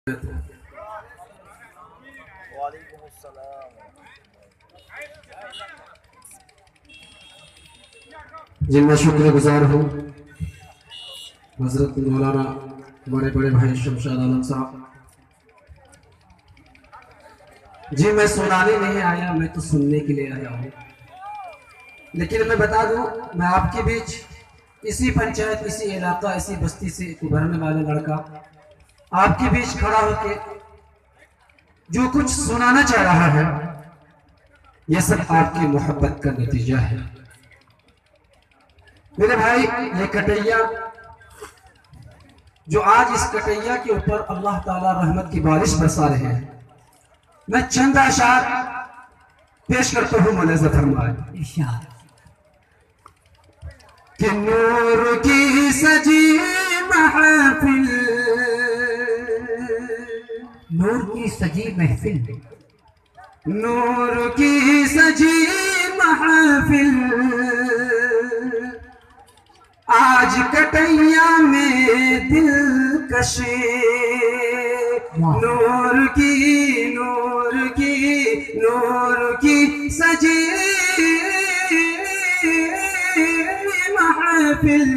वालेकुम अस्सलाम। जी मैं शुक्रगुजार हूँ हजरत मौलाना बड़े बड़े भाई शमशाद आलम साहब। जी मैं सुनाने नहीं आया, मैं तो सुनने के लिए आया हूँ। लेकिन मैं बता दूं, मैं आपके बीच इसी पंचायत, इसी इलाका, इसी बस्ती से उभरने वाला लड़का आपके बीच खड़ा होके जो कुछ सुनाना चाह रहा है, यह सब आपकी मोहब्बत का नतीजा है। मेरे भाई, ये कटैया जो आज इस कटैया के ऊपर अल्लाह ताला रहमत की बारिश बरसा रहे हैं, मैं चंद अशार पेश करता हूँ। मुलाज़ा फरमाए कि नूर की सजी महफिल, नूर की सजी महफिल, नूर की सजी महफिल, आज कटैया में दिलकशी। नूर की सजी महफिल,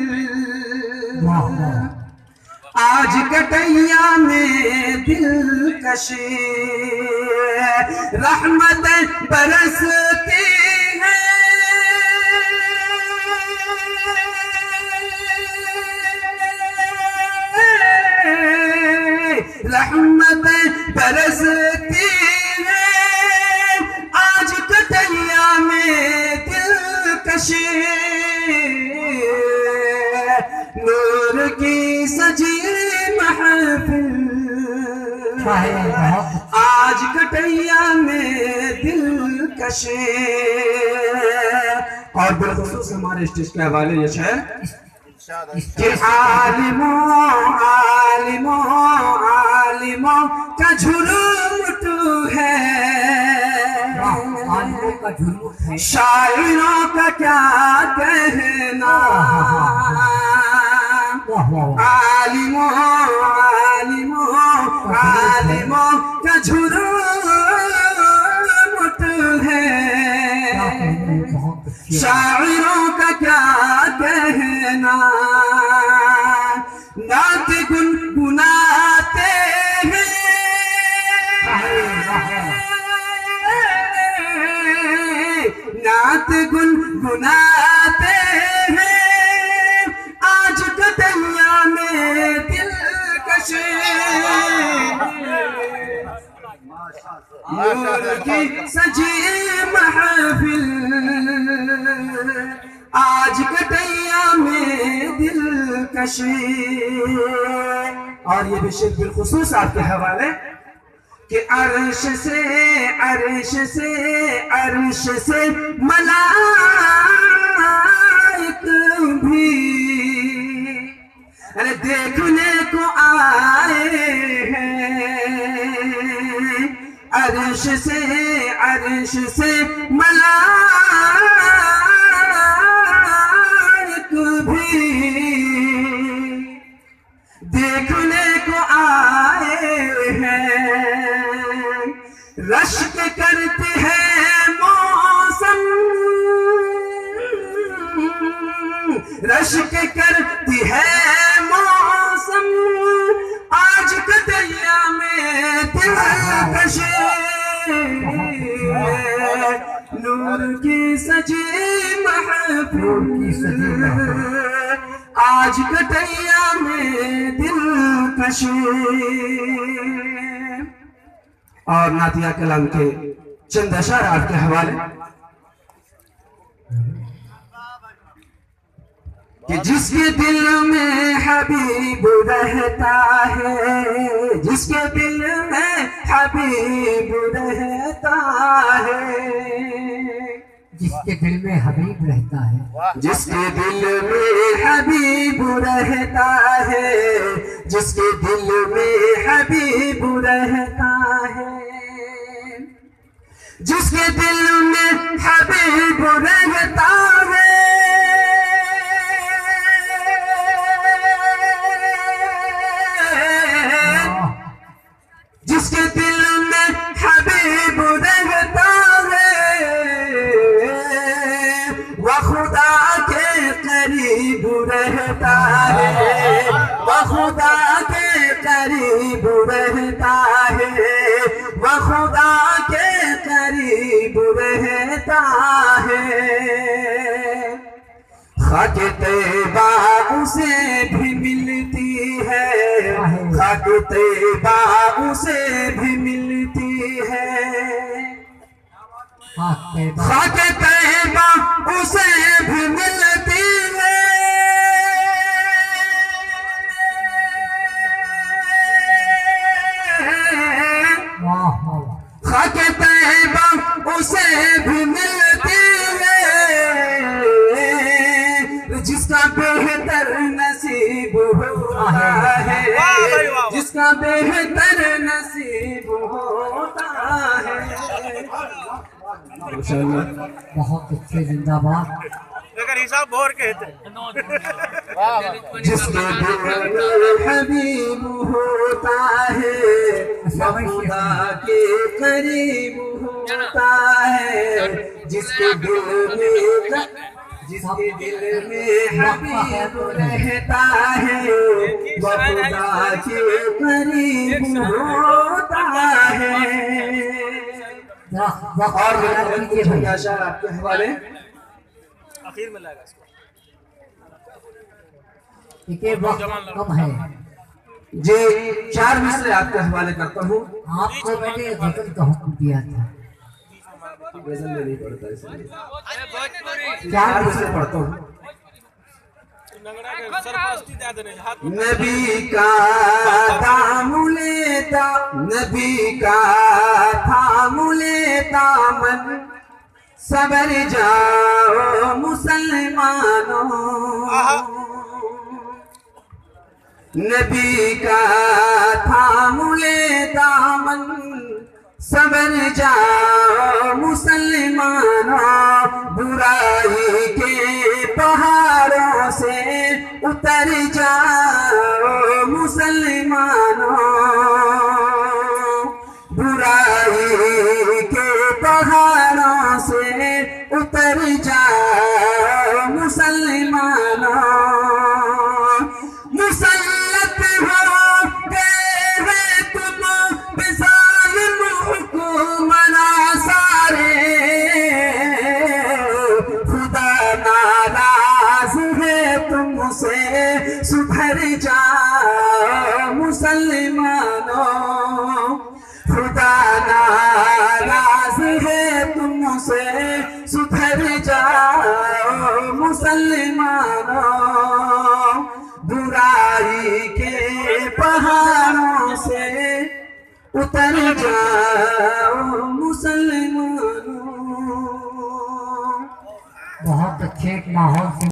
आज कटैया में दिलकशी। रहमत बरसती है, रहमत बरसती है, आज कटैया में दिलकशी। नूर की सजी महफिल, आज कटैया में दिलकशी। और बिलखुसूस हमारे स्टेज के हवाले ये है कि आलिमों का झुलूट है, शायरों का क्या कहना। आलिमों का झुलूट है, शायरों का क्या कहना। नात गुनगुनाते हैं, नात गुनगुनाते हैं, आज कटैया में दिलकशी। नूर की सजी महफिल, आज कटैया में दिलकशी। और ये भी शेर बिलखुसूस आपके हवाले कि अर्श से मलाइक भी अरे देखने को आए हैं। अर्श से मलाइक भी देखने को आए हैं। रश्क करते हैं मौसम, रश्क करती है मौसम, आज कटैया में दिलकशी। नूर की सजी महफिल, आज कटैया में दिलकशी। और नातिया कलाम के चंद अशार आपके हवाले कि जिसके दिल में हबीब रहता है, जिसके दिल में हबीब रहता है, जिसके दिल में हबीब रहता है, जिसके दिल में हबीब रहता है, जिसके दिल में हबीब रहता है, जिसके दिल में हबीब रहता है, करीब रहता है, वह खुदा के करीब रहता है। खाक तैबा उसे भी मिलती है, खाक तैबा उसे भी मिलती है, खाक तैबा उसे भी मिलती है। खाक तैबा उसे भी मिलती है, जिसका बेहतर नसीब होता है, जिसका बेहतर नसीब होता है। बहुत अच्छे, जिंदाबाद। हिसाब भोर के जिसके दिल में हबीब होता है, खुदा के करीब होता है। जिसके दिल में हबीब रहता है, खुदा के करीब होता है। और शायर आपके हवाले आखिर में लाएगा इसको। देखिए वक्त कम है। जी 4 मिसरे आपके हवाले करता हूँ। आपको मैंने गजल का हुक्म दिया था, गजल में नहीं पढ़ता इसलिए 4 4 मिसरे पढ़ता हूँ। नबी का दाम लेता, नबी का थाम लेता मन, सबर जाओ मुसलमानों। नबी का थाम लेता मन, सबर जाओ मुसलमानों। बुराई के पहाड़ों से उतर जाओ मुसलमानों, बुराई के पहाड़ों से उतर जाओ मुसलमानों। मुसल्लत हो गए तुम बेज़ालिम हुक्मरां सारे, खुदा नाराज है तुमसे सुधर जाओ मुसलमानों। खुदा नाराज है तुमसे सुधर जाओ मुसलमानों। बुराई के पहाड़ों से उतर जाओ मुसलमानों। बहुत अच्छे माहौल से